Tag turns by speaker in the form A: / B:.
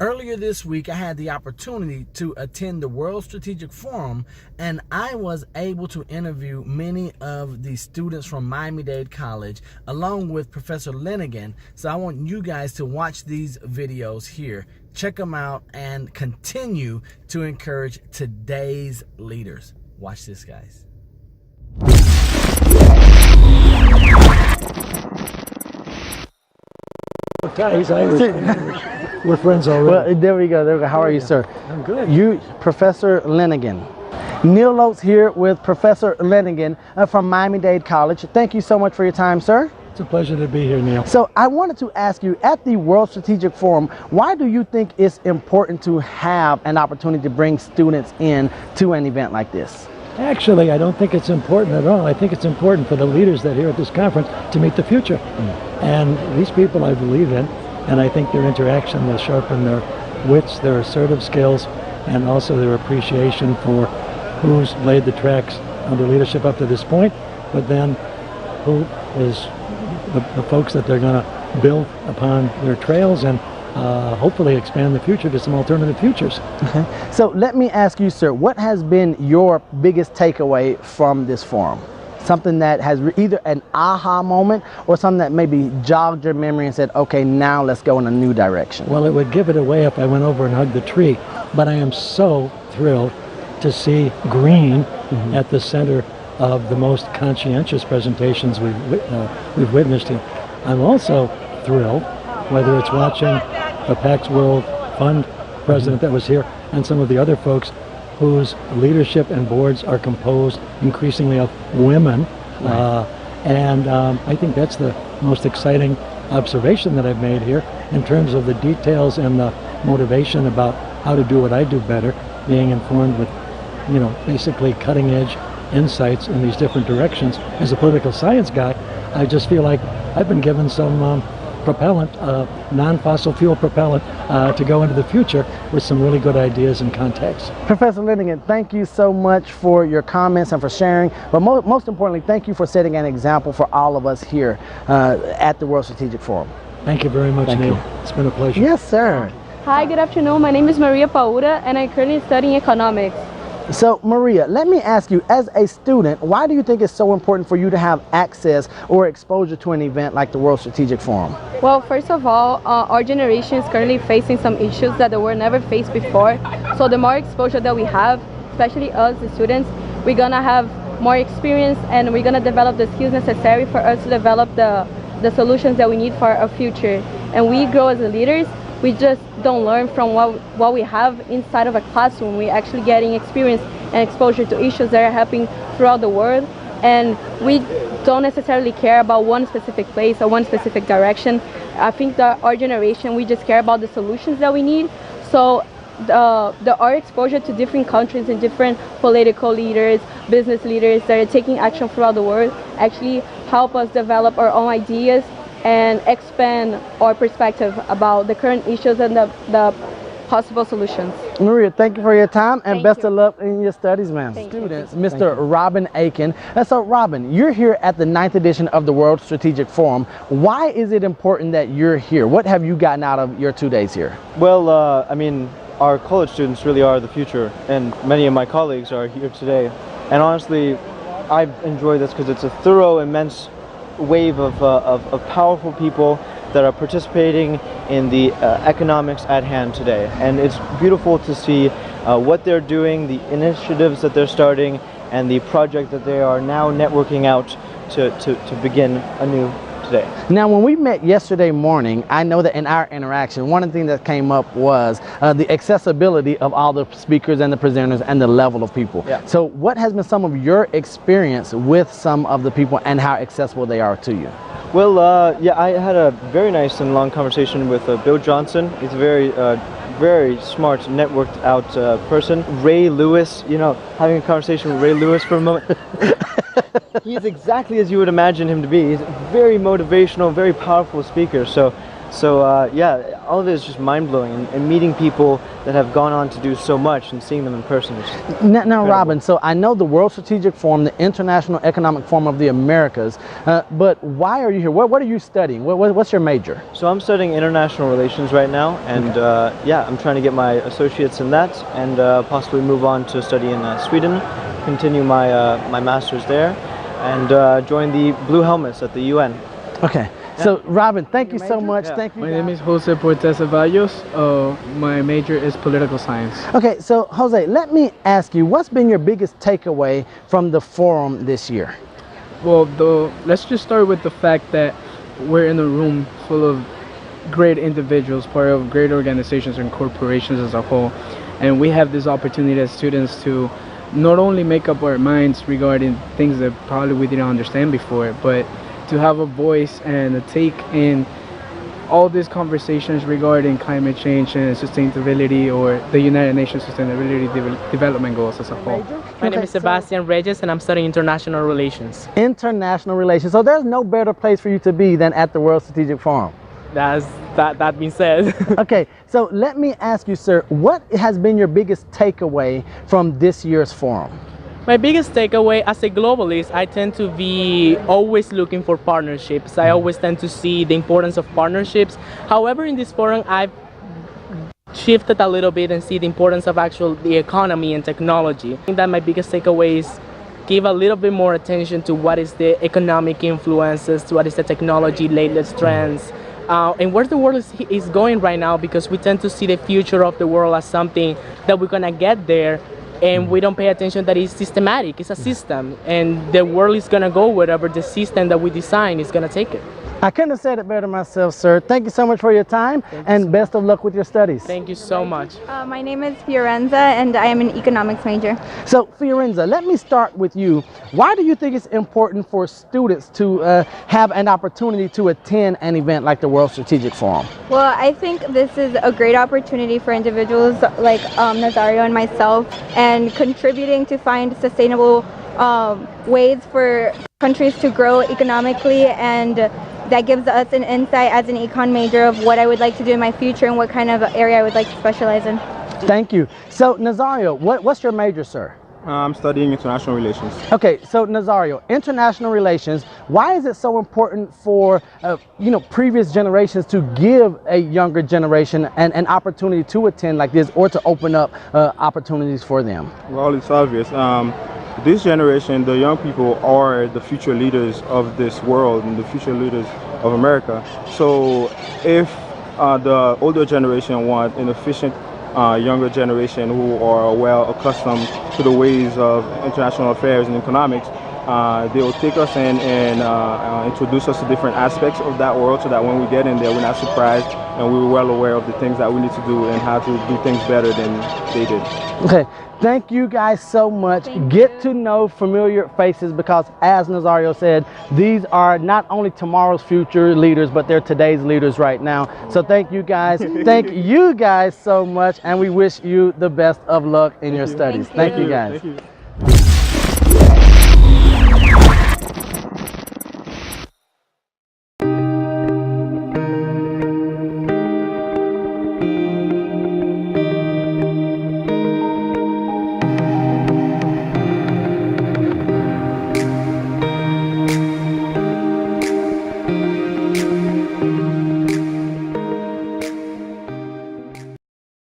A: Earlier this week, I had the opportunity to attend the World Strategic Forum, and I was able to interview many of the students from Miami-Dade College, along with Professor Leneghan. So I want you guys to watch these videos here. Check them out and continue to encourage today's leaders. Watch this, guys.
B: He's Irish. We're friends already.
A: Well, there we go. There we go. How are you, sir?
B: I'm good.
A: You, Professor Leneghan. Neal Oates here with Professor Leneghan from Miami-Dade College. Thank you so much for your time, sir.
B: It's a pleasure to be here, Neal.
A: So I wanted to ask you, at the World Strategic Forum, why do you think it's important to have an opportunity to bring students in to an event like this?
B: Actually, I don't think it's important at all. I think it's important for the leaders that are here at this conference to meet the future. And these people I believe in, and I think their interaction will sharpen their wits, their assertive skills, and also their appreciation for who's laid the tracks under leadership up to this point, but then who is the folks that they're going to build upon their trails and hopefully expand the future to some alternative futures.
A: Okay. So let me ask you, sir, what has been your biggest takeaway from this forum? Something that has either an aha moment or something that maybe jogged your memory and said, okay, now let's go in a new direction.
B: Well, it would give it away if I went over and hugged the tree, but I am so thrilled to see green at the center of the most conscientious presentations we've witnessed here. I'm also thrilled, whether it's watching the Pax World Fund president that was here and some of the other folks whose leadership and boards are composed increasingly of women. I think that's the most exciting observation that I've made here in terms of the details and the motivation about how to do what I do better, being informed with, basically cutting edge insights in these different directions. As a political science guy, I just feel like I've been given some propellant, non-fossil fuel propellant, to go into the future with some really good ideas and contexts.
A: Professor Leneghan, thank you so much for your comments and for sharing, but most importantly, thank you for setting an example for all of us here at the World Strategic Forum.
B: Thank you very much, Neal. It's been a pleasure.
A: Yes, sir.
C: Hi, good afternoon. My name is Maria Paura, and I'm currently studying economics.
A: So Maria, let me ask you, as a student, why do you think it's so important for you to have access or exposure to an event like the World Strategic Forum?
C: Well, first of all, our generation is currently facing some issues that were never faced before. So the more exposure that we have, especially us, the students, we're gonna have more experience and we're gonna develop the skills necessary for us to develop the solutions that we need for our future. And we grow as leaders. We just don't learn from what we have inside of a classroom. We're actually getting experience and exposure to issues that are happening throughout the world. And we don't necessarily care about one specific place or one specific direction. I think that our generation, we just care about the solutions that we need. So our exposure to different countries and different political leaders, business leaders that are taking action throughout the world actually help us develop our own ideas and expand our perspective about the current issues and the possible solutions.
A: Maria, thank you for your time and
C: Thank
A: best
C: you.
A: of luck in your studies, ma'am. Students, Mr. Robin Aiken. And so Robin, you're here at the 9th edition of the World Strategic Forum. Why is it important that you're here? What have you gotten out of your 2 days here?
D: Well, I mean, our college students really are the future, and many of my colleagues are here today. And honestly, I enjoy this because it's a thorough, immense wave of powerful people that are participating in the economics at hand today. And it's beautiful to see what they're doing, the initiatives that they're starting, and the project that they are now networking out to begin anew today.
A: Now, when we met yesterday morning, I know that in our interaction, one of the things that came up was the accessibility of all the speakers and the presenters and the level of people.
D: Yeah.
A: So what has been some of your experience with some of the people and how accessible they are to you?
D: Well, yeah, I had a very nice and long conversation with Bill Johnson. He's a very smart, networked out person. Ray Lewis, having a conversation with Ray Lewis for a moment. He's exactly as you would imagine him to be. He's a very motivational, very powerful speaker. So yeah, all of it is just mind-blowing, and meeting people that have gone on to do so much and seeing them in person is
A: Now,
D: incredible.
A: Robin, so I know the World Strategic Forum, the International Economic Forum of the Americas, but why are you here? What are you studying? What's your major?
D: So I'm studying international relations right now, and yeah, I'm trying to get my associates in that, and possibly move on to study in Sweden, continue my master's there, and join the Blue Helmets at the UN.
A: Okay. So, Robin, thank you so much.
D: Yeah.
A: Thank you.
E: My
A: guys.
E: name is Jose Portes Ceballos. My major is political science.
A: Okay, so Jose, let me ask you, what's been your biggest takeaway from the forum this year?
E: Well, let's just start with the fact that we're in a room full of great individuals, part of great organizations and corporations as a whole. And we have this opportunity as students to not only make up our minds regarding things that probably we didn't understand before, but to have a voice and a take in all these conversations regarding climate change and sustainability, or the United Nations Sustainability Development Goals as a whole.
F: My name is Sebastian Reyes, and I'm studying international relations.
A: International relations. So there's no better place for you to be than at the World Strategic Forum.
F: That being said,
A: Okay, so let me ask you, sir, what has been your biggest takeaway from this year's forum?
F: my biggest takeaway as a globalist, I tend to be always looking for partnerships. I always tend to see the importance of partnerships. However, in this forum, I've shifted a little bit and see the importance of the economy and technology. I think that my biggest takeaway is give a little bit more attention to what is the economic influences, to what is the technology latest trends, and where the world is going right now, because we tend to see the future of the world as something that we're gonna get there, and we don't pay attention that it's systematic, it's a system, and the world is gonna go wherever the system that we design is gonna take it.
A: I couldn't have said it better myself, sir. Thank you so much for your time, and best of luck with your studies.
F: Thank you so much.
C: My name is Fiorenza, and I am an economics major.
A: So, Fiorenza, let me start with you. Why do you think it's important for students to have an opportunity to attend an event like the World Strategic Forum?
C: Well, I think this is a great opportunity for individuals like Nazario and myself, and contributing to find sustainable ways for countries to grow economically, and that gives us an insight as an econ major of what I would like to do in my future and what kind of area I would like to specialize in.
A: Thank you. So, Nazario, what's your major, sir?
G: I'm studying international relations.
A: Okay, so Nazario, international relations, why is it so important for previous generations to give a younger generation an opportunity to attend like this, or to open up opportunities for them?
G: Well, it's obvious. This generation, the young people, are the future leaders of this world and the future leaders of America. So if the older generation want an efficient younger generation who are well accustomed to the ways of international affairs and economics, they will take us in and introduce us to different aspects of that world, so that when we get in there, we're not surprised and we're well aware of the things that we need to do and how to do things better than they did.
A: Okay, thank you guys so much. Get to know familiar faces, because as Nazario said, these are not only tomorrow's future leaders, but they're today's leaders right now. So thank you guys. Thank you guys so much, and we wish you the best of luck in your studies. Thank you guys.
G: Thank you.